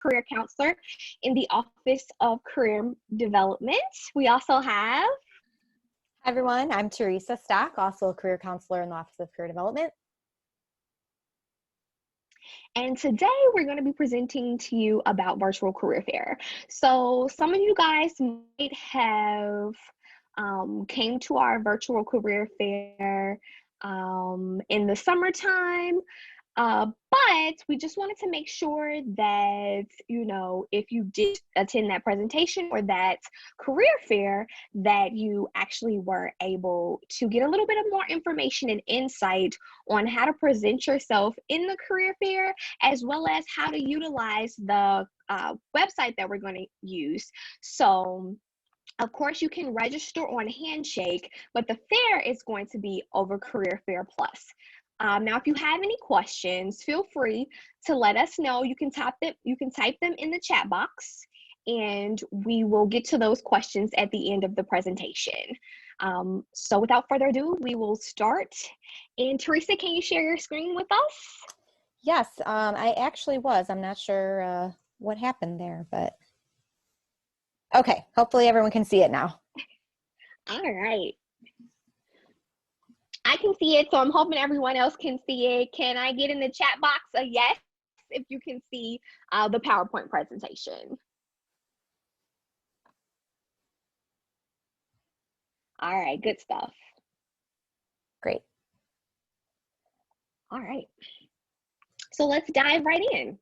career counselor in the Office of Career Development. We also have... Hi everyone, I'm Teresa Stock, also a career counselor in the Office of Career Development. And today we're going to be presenting to you about virtual career fair. So some of you guys might have came to our virtual career fair in the summertime. But we just wanted to make sure that, you know, if you did attend that presentation or that career fair, that you actually were able to get a little bit of more information and insight on how to present yourself in the career fair, as well as how to utilize the website that we're going to use. So, of course, you can register on Handshake, but the fair is going to be over Career Fair Plus. Now, if you have any questions, feel free to let us know. You can type them in the chat box, and we will get to those questions at the end of the presentation. So without further ado, we will start. And Teresa, can you share your screen with us? Yes, I actually was. I'm not sure what happened there, but okay, hopefully everyone can see it now. All right. I can see it, so I'm hoping everyone else can see it. Can I get in the chat box a yes if you can see the PowerPoint presentation? All right, good stuff. Great. All right, so let's dive right in.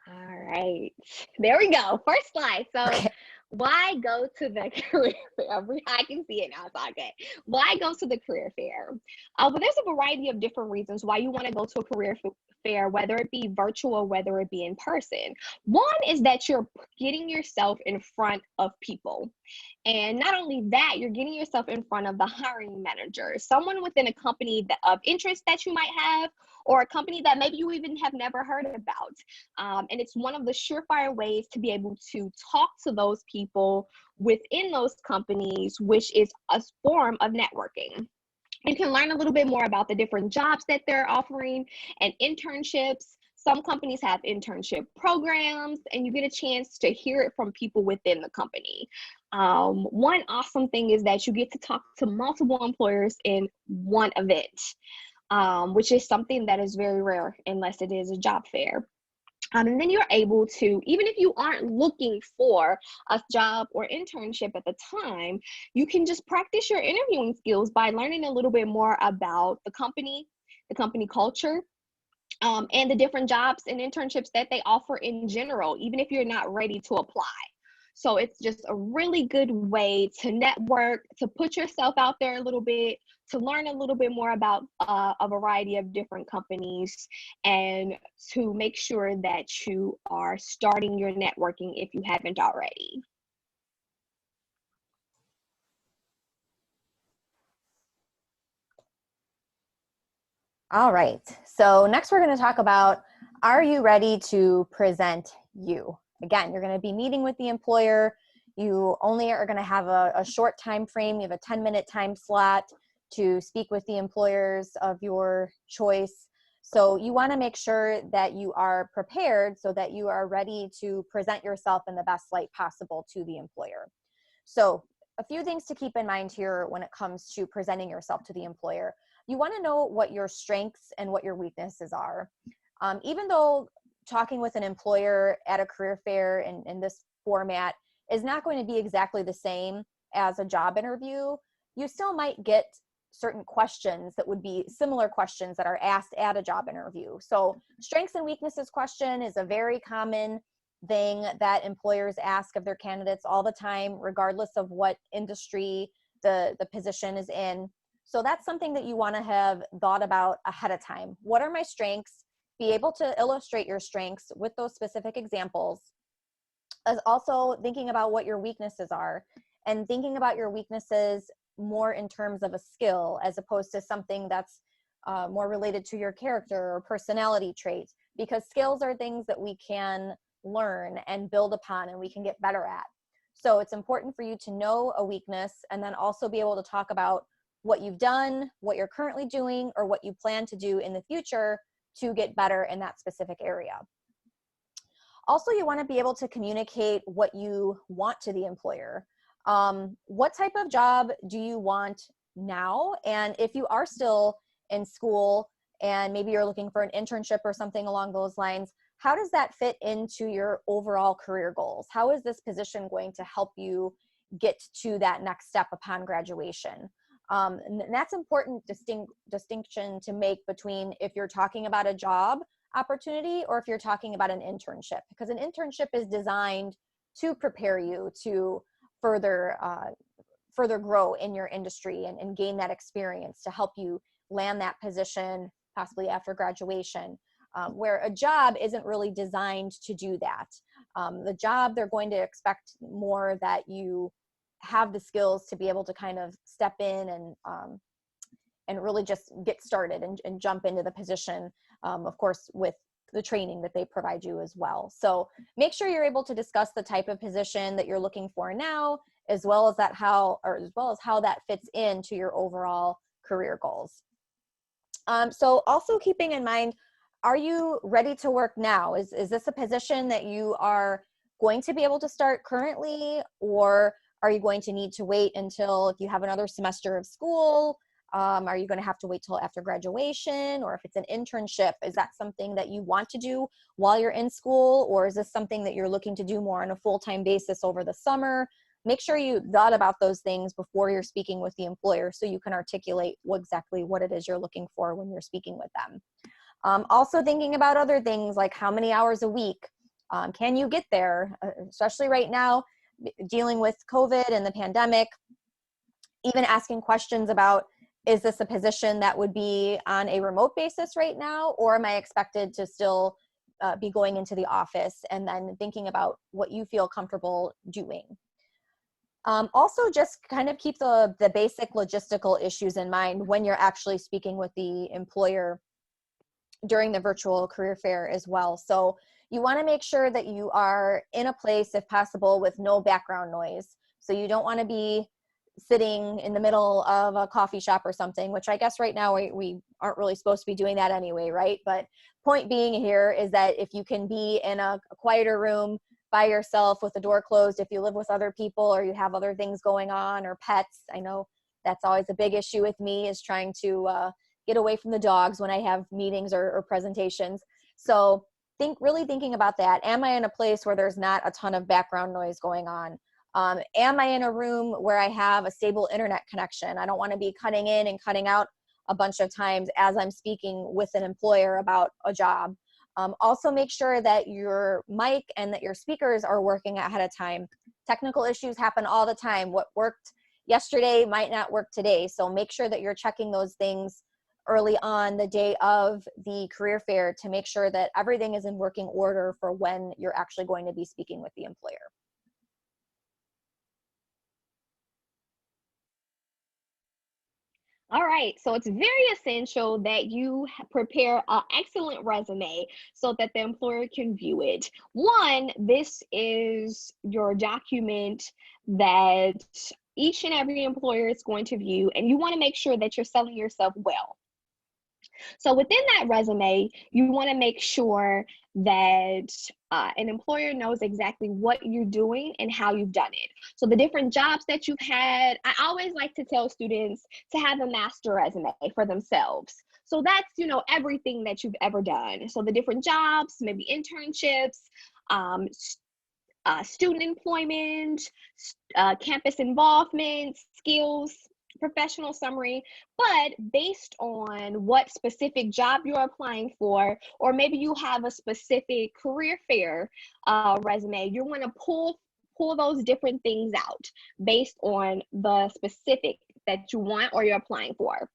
All right, there we go. First slide. So why go to the career fair? I can see it now, it's all good. Why go to the career fair? Well, there's a variety of different reasons why you want to go to a career fair, whether it be virtual or whether it be in person. One is that you're getting yourself in front of people. And not only that, you're getting yourself in front of the hiring manager, someone within a company of interest that you might have, or a company that maybe you even have never heard about. And it's one of the surefire ways to be able to talk to those people within those companies, which is a form of networking. You can learn a little bit more about the different jobs that they're offering and internships. Some companies have internship programs, and you get a chance to hear it from people within the company. One awesome thing is that you get to talk to multiple employers in one event, which is something that is very rare unless it is a job fair. And then you're able to, even if you aren't looking for a job or internship at the time, you can just practice your interviewing skills by learning a little bit more about the company culture, and the different jobs and internships that they offer in general, even if you're not ready to apply. So it's just a really good way to network, to put yourself out there a little bit, to learn a little bit more about a variety of different companies, and to make sure that you are starting your networking if you haven't already. All right, so next we're going to talk about, are you ready to present you? Again, you're going to be meeting with the employer. You only are going to have a short time frame. You have a 10-minute time slot to speak with the employers of your choice. So you want to make sure that you are prepared so that you are ready to present yourself in the best light possible to the employer. So a few things to keep in mind here when it comes to presenting yourself to the employer. You want to know what your strengths and what your weaknesses are. Even though talking with an employer at a career fair in this format is not going to be exactly the same as a job interview, you still might get certain questions that would be similar questions that are asked at a job interview. So strengths and weaknesses question is a very common thing that employers ask of their candidates all the time, regardless of what industry the position is in. So that's something that you want to have thought about ahead of time. What are my strengths? Be able to illustrate your strengths with those specific examples. As also thinking about what your weaknesses are, and thinking about your weaknesses more in terms of a skill as opposed to something that's more related to your character or personality traits, because skills are things that we can learn and build upon and we can get better at. So it's important for you to know a weakness and then also be able to talk about what you've done, what you're currently doing, or what you plan to do in the future to get better in that specific area. Also, you want to be able to communicate what you want to the employer. What type of job do you want now? And if you are still in school and maybe you're looking for an internship or something along those lines, how does that fit into your overall career goals? How is this position going to help you get to that next step upon graduation? And that's important distinction to make between if you're talking about a job opportunity or if you're talking about an internship, because an internship is designed to prepare you to further grow in your industry and gain that experience to help you land that position possibly after graduation, where a job isn't really designed to do that. The job, they're going to expect more that you have the skills to be able to kind of step in and really just get started and jump into the position, of course, with the training that they provide you as well. So make sure you're able to discuss the type of position that you're looking for now, as well as how that fits into your overall career goals. So also keeping in mind, are you ready to work now? Is this a position that you are going to be able to start currently, or are you going to need to wait until if you have another semester of school? Are you going to have to wait till after graduation? Or if it's an internship, is that something that you want to do while you're in school? Or is this something that you're looking to do more on a full-time basis over the summer? Make sure you thought about those things before you're speaking with the employer so you can articulate exactly what it is you're looking for when you're speaking with them. Also thinking about other things like how many hours a week can you get there, especially right now, dealing with COVID and the pandemic, even asking questions about, is this a position that would be on a remote basis right now, or am I expected to still be going into the office, and then thinking about what you feel comfortable doing. Also, just kind of keep the basic logistical issues in mind when you're actually speaking with the employer during the virtual career fair as well. So you want to make sure that you are in a place, if possible, with no background noise. So you don't want to be sitting in the middle of a coffee shop or something, which I guess right now we aren't really supposed to be doing that anyway, right? But point being here is that if you can be in a quieter room by yourself with the door closed, if you live with other people or you have other things going on or pets, I know that's always a big issue with me, is trying to get away from the dogs when I have meetings or presentations. So really thinking about that. Am I in a place where there's not a ton of background noise going on? Am I in a room where I have a stable internet connection? I don't want to be cutting in and cutting out a bunch of times as I'm speaking with an employer about a job. Also make sure that your mic and that your speakers are working ahead of time. Technical issues happen all the time. What worked yesterday might not work today. So make sure that you're checking those things early on the day of the career fair to make sure that everything is in working order for when you're actually going to be speaking with the employer. All right, so it's very essential that you prepare an excellent resume so that the employer can view it. One, this is your document that each and every employer is going to view, and you want to make sure that you're selling yourself well. So within that resume, you want to make sure that an employer knows exactly what you're doing and how you've done it. So the different jobs that you've had, I always like to tell students to have a master resume for themselves. So that's, everything that you've ever done. So the different jobs, maybe internships, student employment, campus involvement, skills, professional summary, but based on what specific job you're applying for, or maybe you have a specific career fair resume, you want to pull those different things out based on the specific that you want or you're applying for.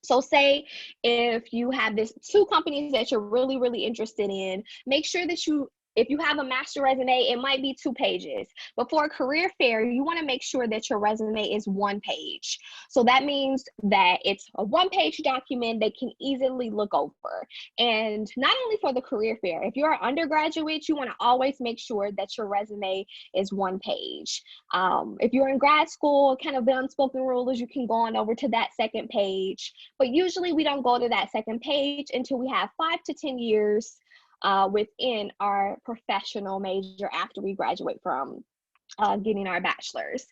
So say if you have two companies that you're really, really interested in, make sure that you if you have a master resume, it might be 2 pages. But for a career fair, you want to make sure that your resume is 1 page. So that means that it's a 1 page document they can easily look over. And not only for the career fair, if you're an undergraduate, you want to always make sure that your resume is 1 page. If you're in grad school, kind of the unspoken rule is you can go on over to that second page. But usually we don't go to that second page until we have 5 to 10 years within our professional major after we graduate from getting our bachelor's.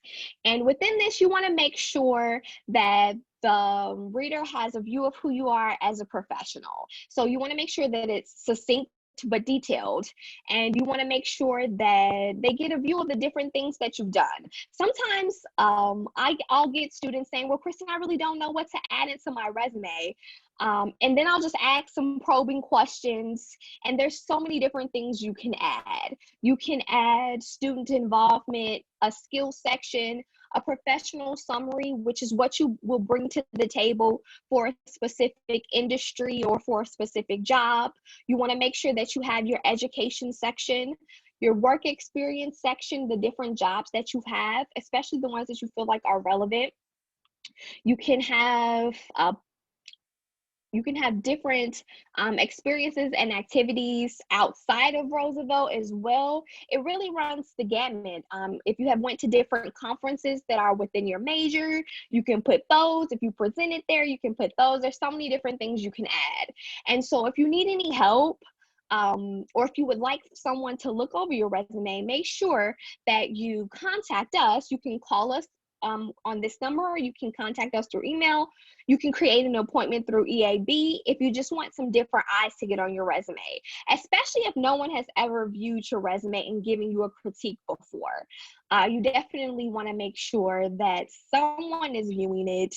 And within this, you want to make sure that the reader has a view of who you are as a professional. So you want to make sure that it's succinct but detailed, and you want to make sure that they get a view of the different things that you've done. Sometimes I'll get students saying, well, Kristen, I really don't know what to add into my resume. And then I'll just ask some probing questions, and there's so many different things you can add. You can add student involvement, a skill section, a professional summary, which is what you will bring to the table for a specific industry or for a specific job. You want to make sure that you have your education section, your work experience section, the different jobs that you have, especially the ones that you feel like are relevant. You can have different experiences and activities outside of Roosevelt as well. It really runs the gamut. If you have went to different conferences that are within your major, you can put those. If you presented there, you can put those. There's so many different things you can add. And so if you need any help, or if you would like someone to look over your resume, make sure that you contact us. You can call us on this number, or you can contact us through email. You can create an appointment through EAB if you just want some different eyes to get on your resume, especially if no one has ever viewed your resume and given you a critique before. You definitely want to make sure that someone is viewing it,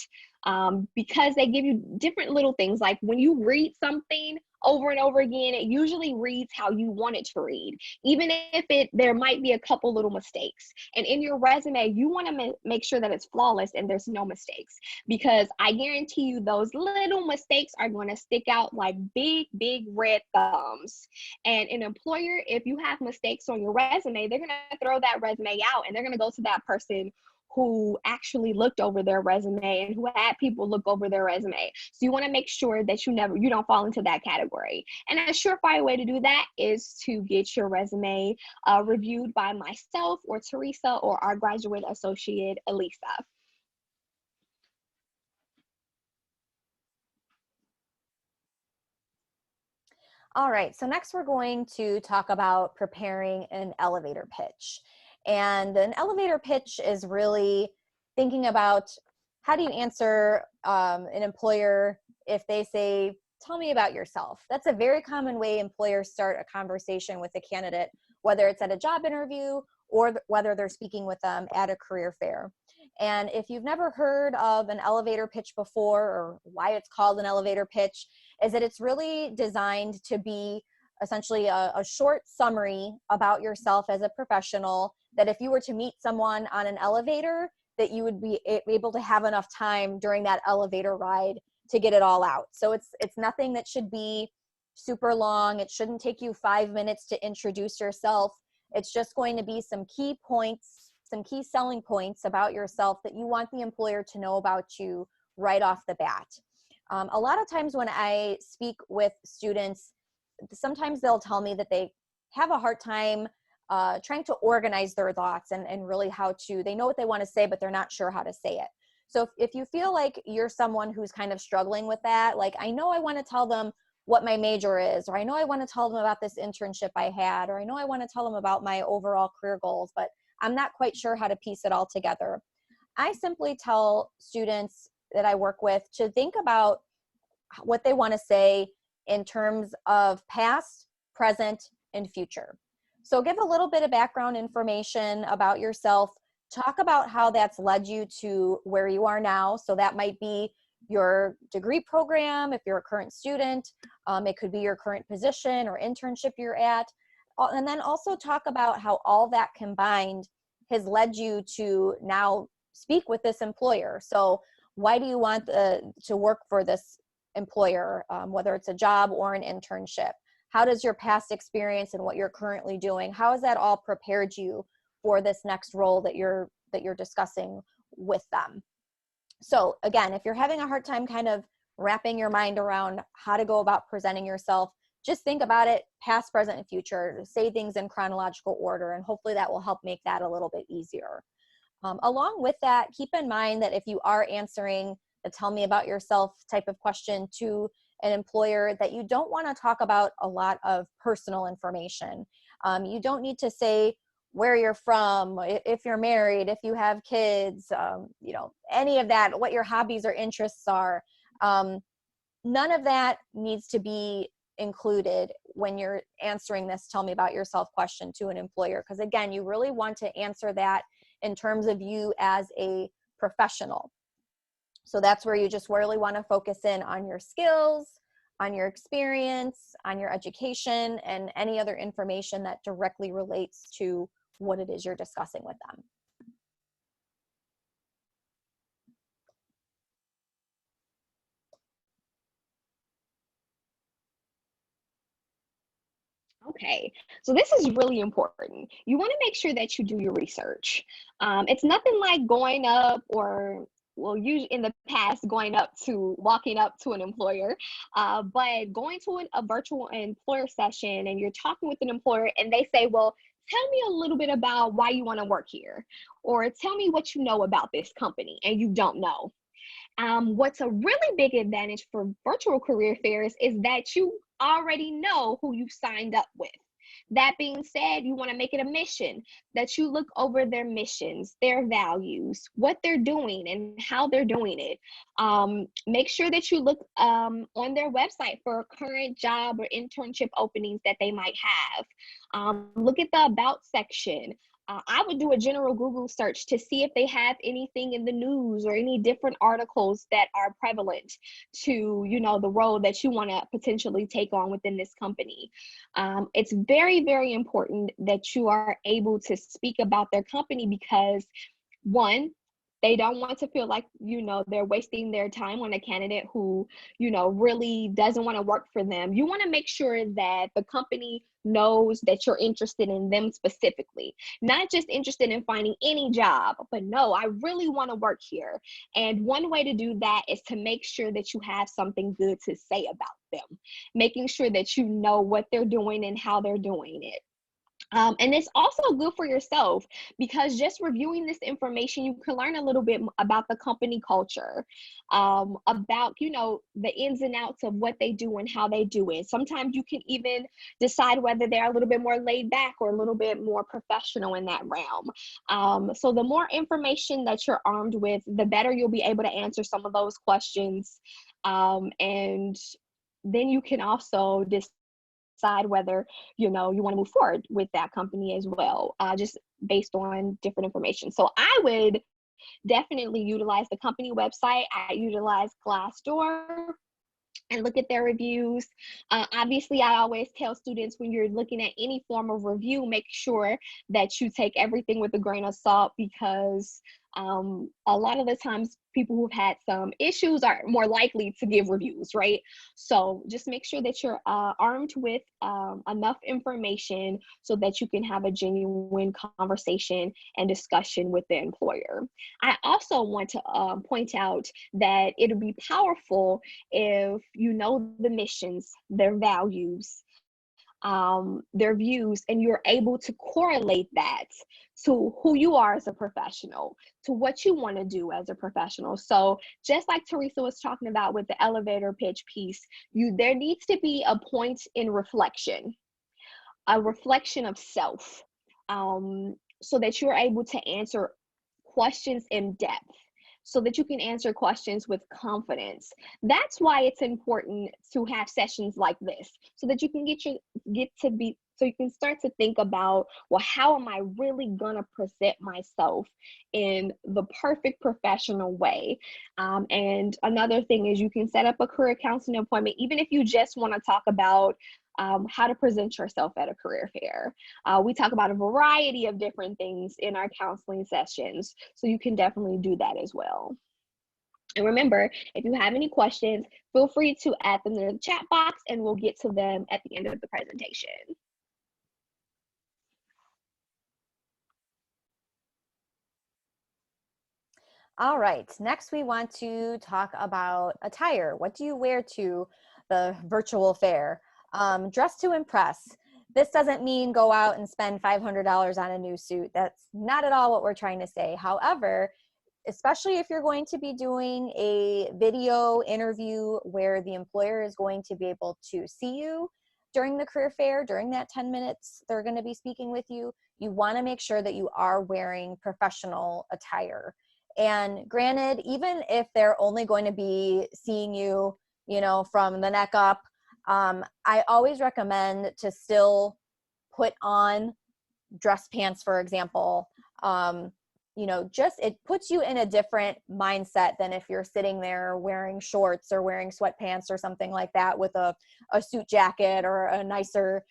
because they give you different little things. Like when you read something over and over again, it usually reads how you want it to read, even if there might be a couple little mistakes. And in your resume, you want to make sure that it's flawless and there's no mistakes, because I guarantee you those little mistakes are going to stick out like big, big red thumbs. And an employer, if you have mistakes on your resume, they're going to throw that resume out, and they're going to go to that person who actually looked over their resume and who had people look over their resume. So you want to make sure that you don't fall into that category. And a surefire way to do that is to get your resume reviewed by myself or Teresa or our graduate associate, Elisa. All right, so next we're going to talk about preparing an elevator pitch. And an elevator pitch is really thinking about how do you answer an employer if they say, tell me about yourself. That's a very common way employers start a conversation with a candidate, whether it's at a job interview or whether they're speaking with them at a career fair. And if you've never heard of an elevator pitch before, or why it's called an elevator pitch, is that it's really designed to be essentially a short summary about yourself as a professional, that if you were to meet someone on an elevator, that you would be able to have enough time during that elevator ride to get it all out. So it's nothing that should be super long. It shouldn't take you 5 minutes to introduce yourself. It's just going to be some key points, some key selling points about yourself that you want the employer to know about you right off the bat. A lot of times when I speak with students, sometimes they'll tell me that they have a hard time trying to organize their thoughts and really they know what they want to say, but they're not sure how to say it. So if you feel like you're someone who's kind of struggling with that, like, I know I want to tell them what my major is, or I know I want to tell them about this internship I had, or I know I want to tell them about my overall career goals, but I'm not quite sure how to piece it all together. I simply tell students that I work with to think about what they want to say in terms of past, present, and future. So give a little bit of background information about yourself. Talk about how that's led you to where you are now. So that might be your degree program, if you're a current student. It could be your current position or internship you're at. And then also talk about how all that combined has led you to now speak with this employer. So why do you want to work for this employer, whether it's a job or an internship? how does your past experience and what you're currently doing, how has that all prepared you for this next role that you're discussing with them? So again, if you're having a hard time kind of wrapping your mind around how to go about presenting yourself, just think about it past, present, and future. Say things in chronological order, and hopefully that will help make that a little bit easier. Along with that, keep in mind that if you are answering the tell me about yourself type of question to an employer, that you don't want to talk about a lot of personal information. You don't need to say where you're from, if you're married, if you have kids, any of that, what your hobbies or interests are. None of that needs to be included when you're answering this tell me about yourself question to an employer, because again, you really want to answer that in terms of you as a professional. So that's where you just really want to focus in on your skills, on your experience, on your education, and any other information that directly relates to what it is you're discussing with them. Okay, so this is really important. You want to make sure that you do your research. It's nothing like going up or, well, usually in the past, walking up to an employer, but going to a virtual employer session and you're talking with an employer and they say, well, tell me a little bit about why you want to work here, or tell me what you know about this company, and you don't know. What's a really big advantage for virtual career fairs is that you already know who you've signed up with. That being said, you want to make it a mission that you look over their missions, their values, what they're doing, and how they're doing it. Make sure that you look on their website for current job or internship openings that they might have. Look at the About section. I would do a general Google search to see if they have anything in the news or any different articles that are prevalent to, the role that you want to potentially take on within this company. It's very, very important that you are able to speak about their company because, one, they don't want to feel like, they're wasting their time on a candidate who, really doesn't want to work for them. You want to make sure that the company knows that you're interested in them specifically, not just interested in finding any job, but no, I really want to work here. And one way to do that is to make sure that you have something good to say about them, making sure that you know what they're doing and how they're doing it. And it's also good for yourself because just reviewing this information, you can learn a little bit about the company culture, about, the ins and outs of what they do and how they do it. Sometimes you can even decide whether they're a little bit more laid back or a little bit more professional in that realm. So the more information that you're armed with, the better you'll be able to answer some of those questions. And then you can also decide whether you want to move forward with that company as well, just based on different information. So I would definitely utilize the company website. I utilize Glassdoor and look at their reviews. Obviously, I always tell students when you're looking at any form of review, make sure that you take everything with a grain of salt because a lot of the times people who've had some issues are more likely to give reviews, right? So just make sure that you're armed with enough information so that you can have a genuine conversation and discussion with the employer. I also want to point out that it'll be powerful if you know the missions, their values, their views, and you're able to correlate that to who you are as a professional, to what you want to do as a professional. So just like Teresa was talking about with the elevator pitch piece, there needs to be a point in reflection, a reflection of self, so that you're able to answer questions in depth, so that you can answer questions with confidence. That's why it's important to have sessions like this, so that you can so you can start to think about, well, how am I really gonna present myself in the perfect professional way? And another thing is you can set up a career counseling appointment, even if you just wanna talk about how to present yourself at a career fair. We talk about a variety of different things in our counseling sessions, so you can definitely do that as well. And remember, if you have any questions, feel free to add them in the chat box and we'll get to them at the end of the presentation. All right, next we want to talk about attire. What do you wear to the virtual fair? Dress to impress. This doesn't mean go out and spend $500 on a new suit. That's not at all what we're trying to say. However, especially if you're going to be doing a video interview where the employer is going to be able to see you during the career fair, during that 10 minutes they're going to be speaking with you, you want to make sure that you are wearing professional attire. And granted, even if they're only going to be seeing you, you know, from the neck up, I always recommend to still put on dress pants, for example. You know, just it puts you in a different mindset than if you're sitting there wearing shorts or wearing sweatpants or something like that with a suit jacket or a nicer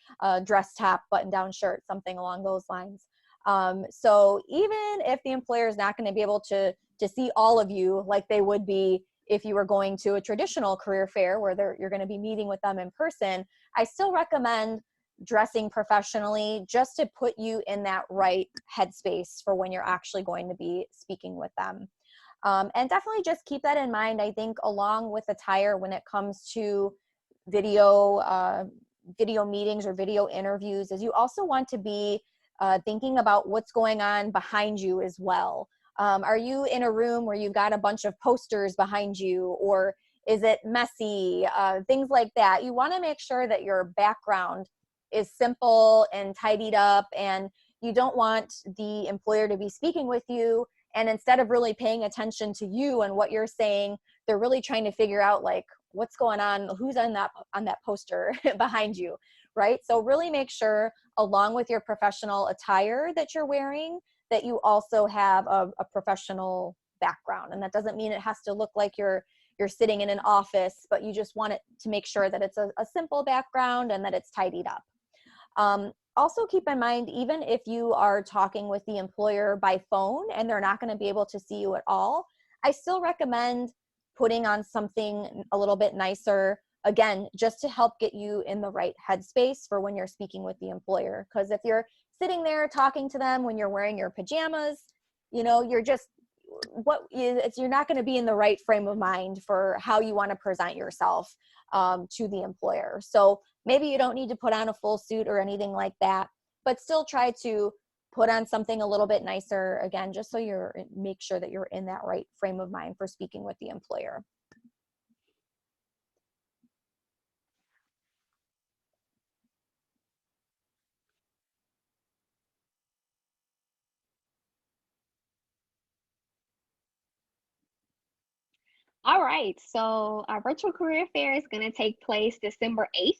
dress top, button down shirt, something along those lines. So even if the employer is not going to be able to see all of you like they would be if you were going to a traditional career fair where you're going to be meeting with them in person, I still recommend dressing professionally just to put you in that right headspace for when you're actually going to be speaking with them. And definitely just keep that in mind. I think along with attire when it comes to video meetings or video interviews is you also want to be thinking about what's going on behind you as well. Are you in a room where you've got a bunch of posters behind you, or is it messy? Things like that. You want to make sure that your background is simple and tidied up, and you don't want the employer to be speaking with you and instead of really paying attention to you and what you're saying, they're really trying to figure out like what's going on, who's on that poster behind you, right? So really make sure along with your professional attire that you're wearing that you also have a professional background. And that doesn't mean it has to look like you're sitting in an office, but you just want it to make sure that it's a simple background and that it's tidied up. Also keep in mind, even if you are talking with the employer by phone and they're not going to be able to see you at all, I still recommend putting on something a little bit nicer, again, just to help get you in the right headspace for when you're speaking with the employer. Because if you're sitting there talking to them when you're wearing your pajamas, you know, you're not going to be in the right frame of mind for how you want to present yourself to the employer. So maybe you don't need to put on a full suit or anything like that, but still try to put on something a little bit nicer, again, just so make sure that you're in that right frame of mind for speaking with the employer. All right, so our virtual career fair is going to take place December 8th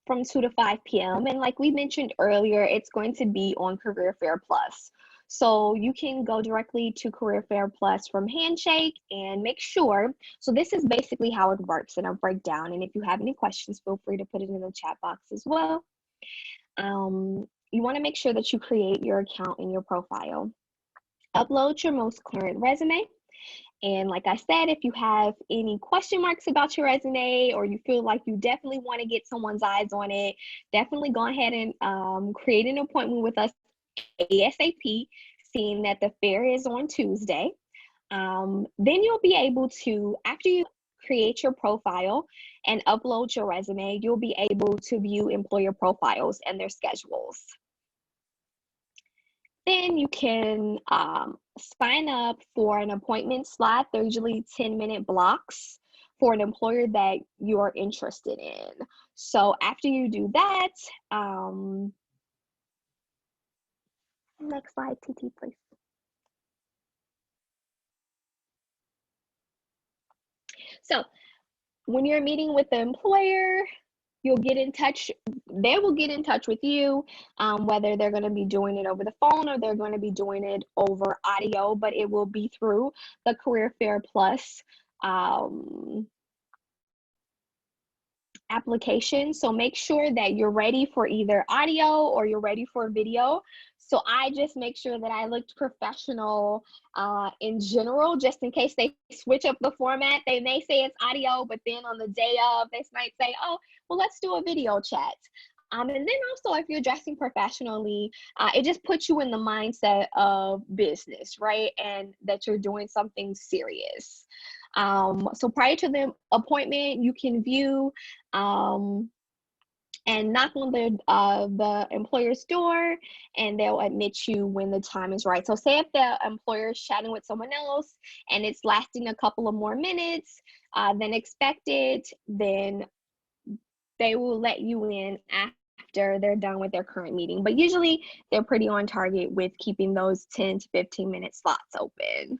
from 2 to 5 p.m. And like we mentioned earlier, it's going to be on Career Fair Plus. So you can go directly to Career Fair Plus from Handshake and make sure. So this is basically how it works in a breakdown. And if you have any questions, feel free to put it in the chat box as well. You want to make sure that you create your account and your profile. Upload your most current resume. And like I said, if you have any question marks about your resume or you feel like you definitely want to get someone's eyes on it, definitely go ahead and create an appointment with us ASAP, seeing that the fair is on Tuesday. Then you'll be able to, after you create your profile and upload your resume, you'll be able to view employer profiles and their schedules. Then you can sign up for an appointment slot. They're usually 10-minute blocks for an employer that you're interested in. So after you do that, next slide, TT, please. So when you're meeting with the employer, you'll get in touch, they will get in touch with you, whether they're going to be doing it over the phone or they're going to be doing it over audio, but it will be through the Career Fair Plus application. So make sure that you're ready for either audio or you're ready for video So I just make sure that I looked professional in general, just in case they switch up the format. They may say it's audio, but then on the day of, they might say, oh, well, let's do a video chat. And then also, if you're dressing professionally, it just puts you in the mindset of business, right? And that you're doing something serious. So prior to the appointment, you can view and knock on the employer's door, and they'll admit you when the time is right. So say if the employer is chatting with someone else and it's lasting a couple of more minutes than expected, then they will let you in after they're done with their current meeting. But usually they're pretty on target with keeping those 10 to 15-minute slots open.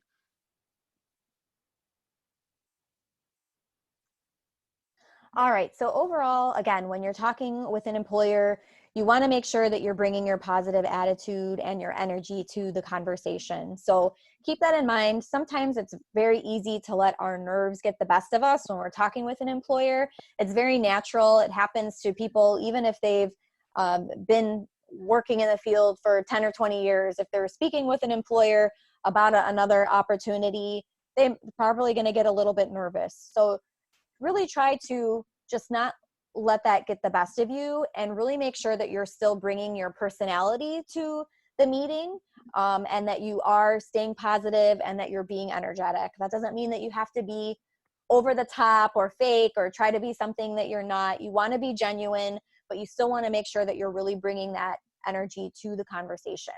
All right, so overall, again, when you're talking with an employer, you want to make sure that you're bringing your positive attitude and your energy to the conversation. So keep that in mind. Sometimes it's very easy to let our nerves get the best of us when we're talking with an employer. It's very natural. It happens to people, even if they've been working in the field for 10 or 20 years. If they're speaking with an employer about another opportunity, they're probably going to get a little bit nervous. So really try to just not let that get the best of you, and really make sure that you're still bringing your personality to the meeting, and that you are staying positive and that you're being energetic. That doesn't mean that you have to be over the top or fake or try to be something that you're not. You want to be genuine, but you still want to make sure that you're really bringing that energy to the conversation.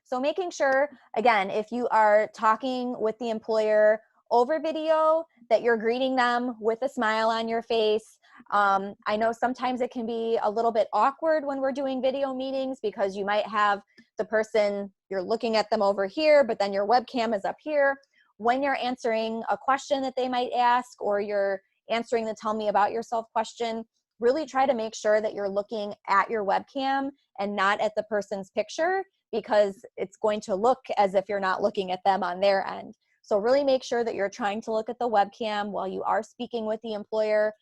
So making sure, again, if you are talking with the employer over video, that you're greeting them with a smile on your face. I know sometimes it can be a little bit awkward when we're doing video meetings, because you might have the person, you're looking at them over here, but then your webcam is up here. When you're answering a question that they might ask, or you're answering the tell me about yourself question, really try to make sure that you're looking at your webcam and not at the person's picture, because it's going to look as if you're not looking at them on their end. So really make sure that you're trying to look at the webcam while you are speaking with the employer.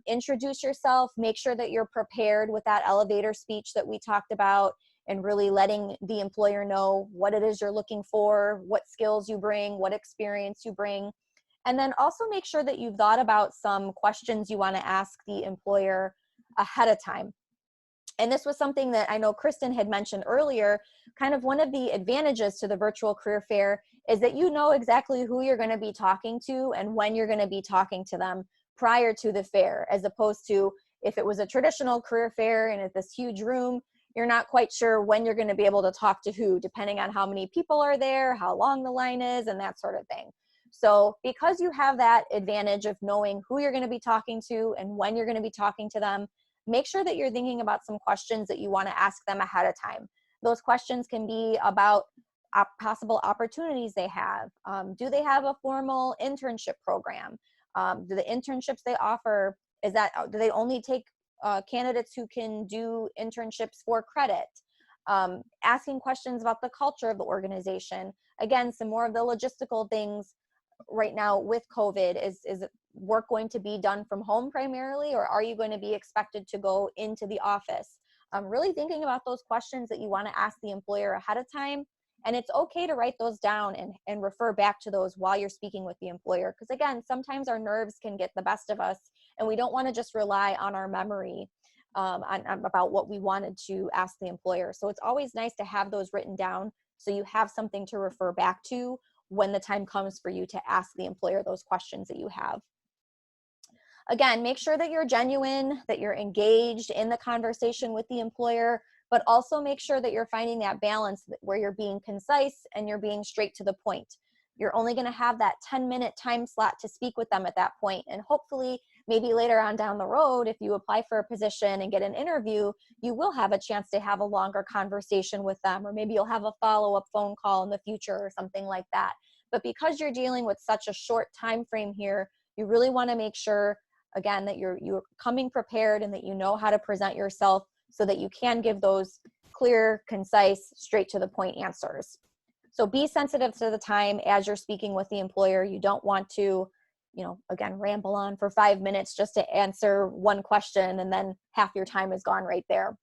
Introduce yourself, make sure that you're prepared with that elevator speech that we talked about, and really letting the employer know what it is you're looking for, what skills you bring, what experience you bring. And then also make sure that you've thought about some questions you want to ask the employer ahead of time. And this was something that I know Kristen had mentioned earlier. Kind of one of the advantages to the virtual career fair is that you know exactly who you're going to be talking to and when you're going to be talking to them prior to the fair, as opposed to if it was a traditional career fair and it's this huge room, you're not quite sure when you're going to be able to talk to who, depending on how many people are there, how long the line is, and that sort of thing. So because you have that advantage of knowing who you're going to be talking to and when you're going to be talking to them, make sure that you're thinking about some questions that you want to ask them ahead of time. Those questions can be about possible opportunities they have. Do they have a formal internship program? Do the internships they offer, do they only take candidates who can do internships for credit? Asking questions about the culture of the organization. Again, some more of the logistical things right now with COVID. Is work going to be done from home primarily, or are you going to be expected to go into the office? Really thinking about those questions that you want to ask the employer ahead of time. And it's okay to write those down and refer back to those while you're speaking with the employer. Because again, sometimes our nerves can get the best of us, and we don't want to just rely on our memory about what we wanted to ask the employer. So it's always nice to have those written down so you have something to refer back to when the time comes for you to ask the employer those questions that you have. Again, make sure that you're genuine, that you're engaged in the conversation with the employer, but also make sure that you're finding that balance where you're being concise and you're being straight to the point. You're only going to have that 10-minute time slot to speak with them at that point, and hopefully maybe later on down the road, if you apply for a position and get an interview, you will have a chance to have a longer conversation with them, or maybe you'll have a follow-up phone call in the future or something like that. But because you're dealing with such a short time frame here, you really want to make sure, again, that you're coming prepared and that you know how to present yourself so that you can give those clear, concise, straight to the point answers. So be sensitive to the time as you're speaking with the employer. You don't want to again, ramble on for 5 minutes just to answer one question, and then half your time is gone right there.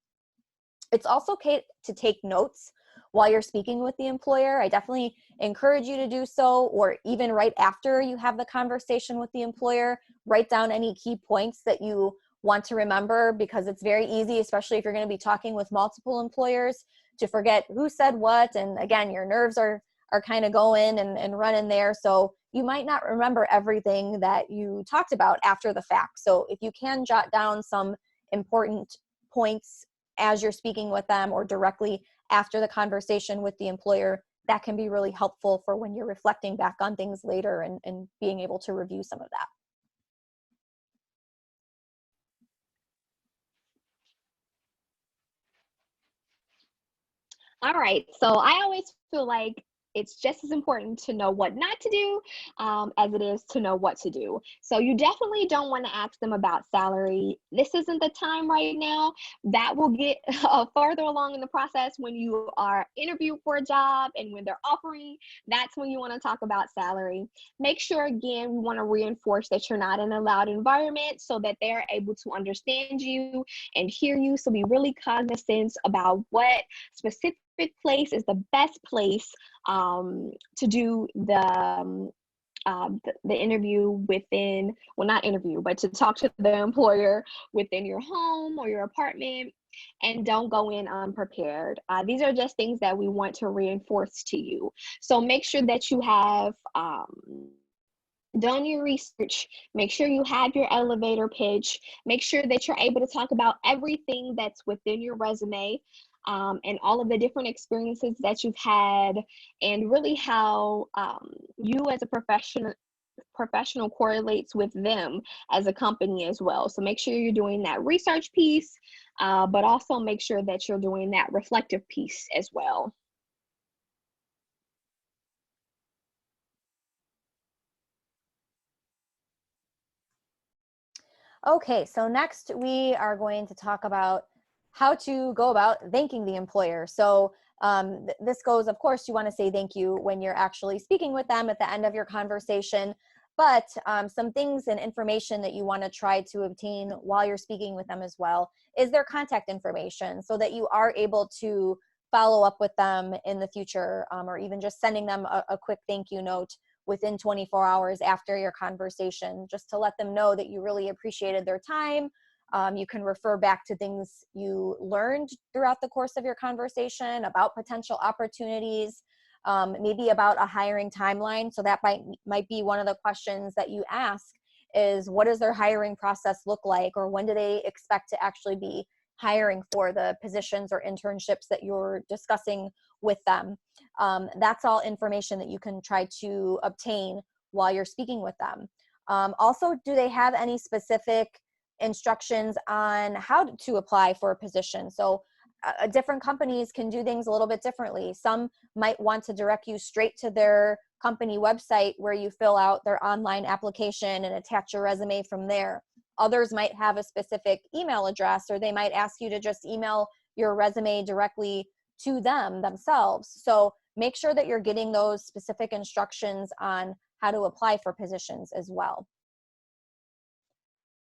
It's also okay to take notes while you're speaking with the employer. I definitely encourage you to do so, or even right after you have the conversation with the employer, write down any key points that you want to remember, because it's very easy, especially if you're going to be talking with multiple employers, to forget who said what. And again, your nerves are kind of going and running there. So you might not remember everything that you talked about after the fact. So if you can jot down some important points as you're speaking with them or directly after the conversation with the employer, that can be really helpful for when you're reflecting back on things later and being able to review some of that. All right. So I always feel like it's just as important to know what not to do as it is to know what to do. So you definitely don't want to ask them about salary. This isn't the time right now. That will get farther along in the process when you are interviewed for a job and when they're offering. That's when you want to talk about salary. Make sure, again, we want to reinforce that you're not in a loud environment so that they're able to understand you and hear you. So be really cognizant about what specific place is the best place to do the interview within, well, not interview, but to talk to the employer within your home or your apartment, and don't go in unprepared. These are just things that we want to reinforce to you. So make sure that you have done your research, make sure you have your elevator pitch, make sure that you're able to talk about everything that's within your resume, and all of the different experiences that you've had, and really how you as a professional correlates with them as a company as well. So make sure you're doing that research piece, but also make sure that you're doing that reflective piece as well. Okay, so next we are going to talk about how to go about thanking the employer. So this goes, of course, you want to say thank you when you're actually speaking with them at the end of your conversation, but some things and information that you want to try to obtain while you're speaking with them as well is their contact information, so that you are able to follow up with them in the future, or even just sending them a quick thank you note within 24 hours after your conversation, just to let them know that you really appreciated their time. You can refer back to things you learned throughout the course of your conversation about potential opportunities, maybe about a hiring timeline. So that might be one of the questions that you ask is, what does their hiring process look like? Or when do they expect to actually be hiring for the positions or internships that you're discussing with them? That's all information that you can try to obtain while you're speaking with them. Also, do they have any specific instructions on how to apply for a position? So different companies can do things a little bit differently. Some might want to direct you straight to their company website where you fill out their online application and attach your resume from there. Others might have a specific email address, or they might ask you to just email your resume directly to them themselves. So make sure that you're getting those specific instructions on how to apply for positions as well.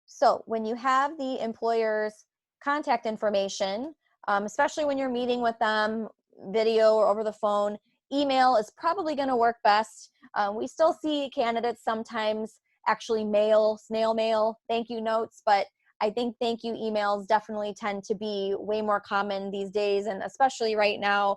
So when you have the employer's contact information, especially when you're meeting with them, video or over the phone, email is probably going to work best. We still see candidates sometimes actually snail mail thank you notes, but I think thank you emails definitely tend to be way more common these days, and especially right now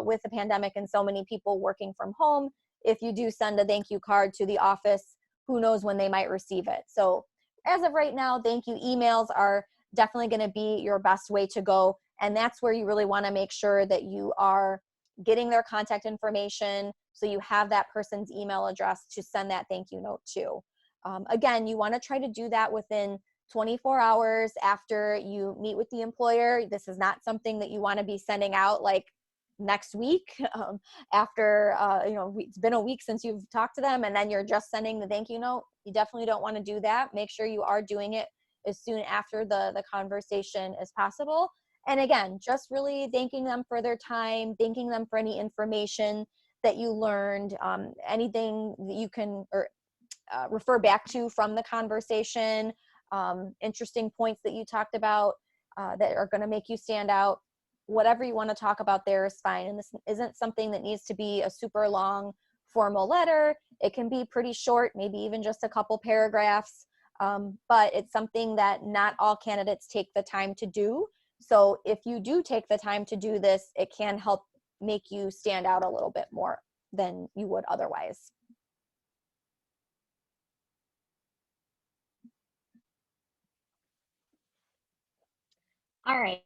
with the pandemic and so many people working from home. If you do send a thank you card to the office, who knows when they might receive it. So as of right now, thank you emails are definitely going to be your best way to go, and that's where you really want to make sure that you are getting their contact information so you have that person's email address to send that thank you note to. Again, you want to try to do that within 24 hours after you meet with the employer. This is not something that you want to be sending out like next week after it's been a week since you've talked to them and then you're just sending the thank you note. You definitely don't want to do that. Make sure you are doing it as soon after the conversation as possible. And again, just really thanking them for their time, thanking them for any information that you learned, anything that you can, or refer back to from the conversation, interesting points that you talked about that are going to make you stand out. Whatever you want to talk about there is fine. And this isn't something that needs to be a super long formal letter. It can be pretty short, maybe even just a couple paragraphs. But it's something that not all candidates take the time to do. So if you do take the time to do this, it can help make you stand out a little bit more than you would otherwise. All right.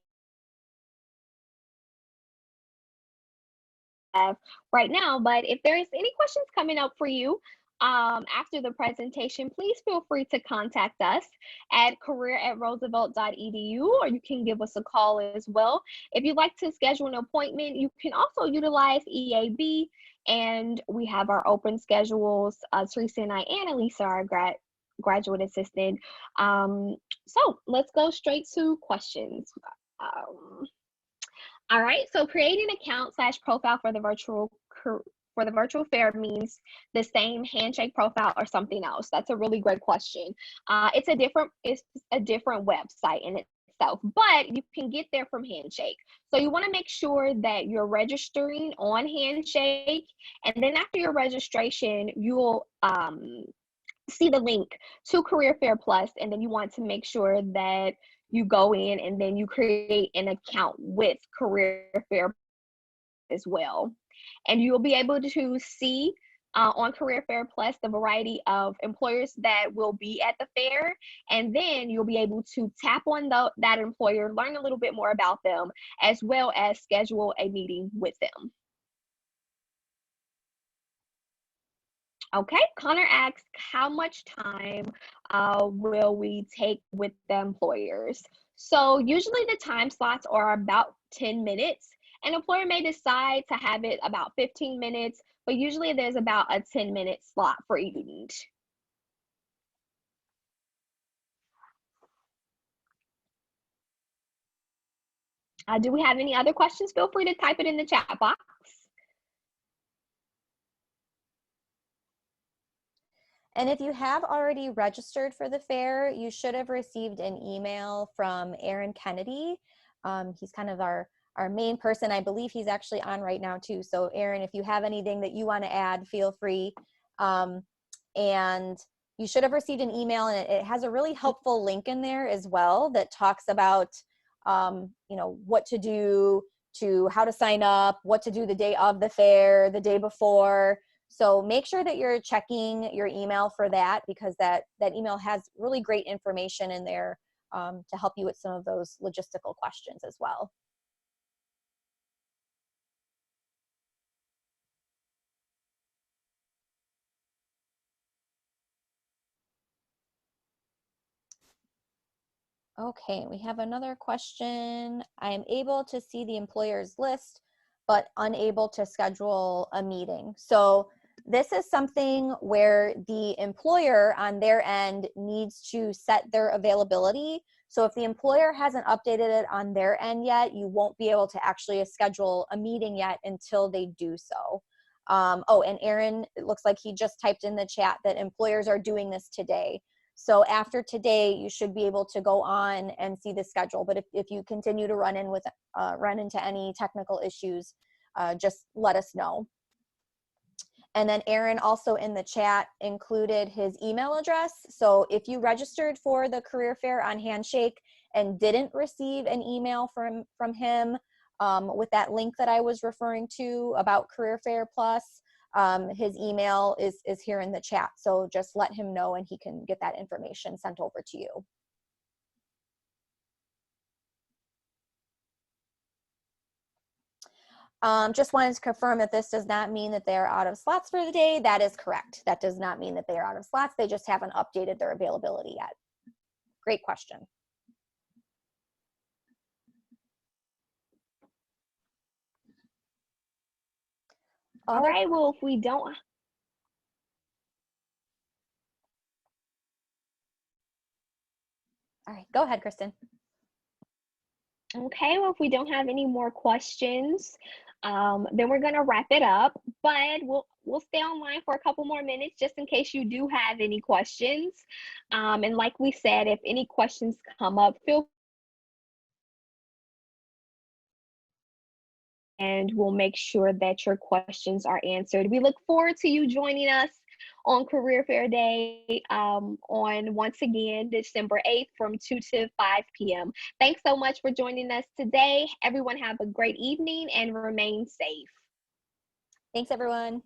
Right now, but if there is any questions coming up for you after the presentation, please feel free to contact us at career@roosevelt.edu, or you can give us a call as well. If you'd like to schedule an appointment, you can also utilize EAB, and we have our open schedules. Teresa and I and Elisa are graduate assistant. So let's go straight to questions. All right, so create an account / profile for the virtual fair means the same Handshake profile or something else? That's a really great question. It's a different website in itself, but you can get there from Handshake. So you want to make sure that you're registering on Handshake, and then after your registration, you'll see the link to Career Fair Plus, and then you want to make sure that you go in and then you create an account with Career Fair as well. And you'll be able to see on Career Fair Plus the variety of employers that will be at the fair. And then you'll be able to tap on that employer, learn a little bit more about them, as well as schedule a meeting with them. Okay, Connor asks, how much time will we take with the employers? So usually the time slots are about 10 minutes. An employer may decide to have it about 15 minutes, but usually there's about a 10-minute slot for each student. Do we have any other questions? Feel free to type it in the chat box. And if you have already registered for the fair, you should have received an email from Aaron Kennedy. He's kind of our main person. I believe he's actually on right now too. So Aaron, if you have anything that you want to add, feel free. And you should have received an email, and it has a really helpful link in there as well that talks about what to do, to how to sign up, what to do the day of the fair, the day before. So make sure that you're checking your email for that, because that email has really great information in there to help you with some of those logistical questions as well. Okay, we have another question. I am able to see the employer's list, but unable to schedule a meeting. So this is something where the employer on their end needs to set their availability. So if the employer hasn't updated it on their end yet, you won't be able to actually schedule a meeting yet until they do so. Oh, and Aaron, it looks like he just typed in the chat that employers are doing this today. So after today, you should be able to go on and see the schedule. But if you continue to run into any technical issues, just let us know. And then Aaron also in the chat included his email address. So if you registered for the career fair on Handshake and didn't receive an email from him with that link that I was referring to about Career Fair Plus, his email is here in the chat. So just let him know and he can get that information sent over to you. Just wanted to confirm that this does not mean that they're out of slots for the day. That is correct. That does not mean that they are out of slots. They just haven't updated their availability yet. Great question. All right, well, if we don't. All right, go ahead, Kristen. Okay, well, if we don't have any more questions, then we're gonna wrap it up. But we'll stay online for a couple more minutes just in case you do have any questions. And like we said, if any questions come up, feel and we'll make sure that your questions are answered. We look forward to you joining us on Career Fair Day on once again December 8th from 2 to 5 p.m. Thanks so much for joining us today. Everyone have a great evening and remain safe. Thanks, everyone.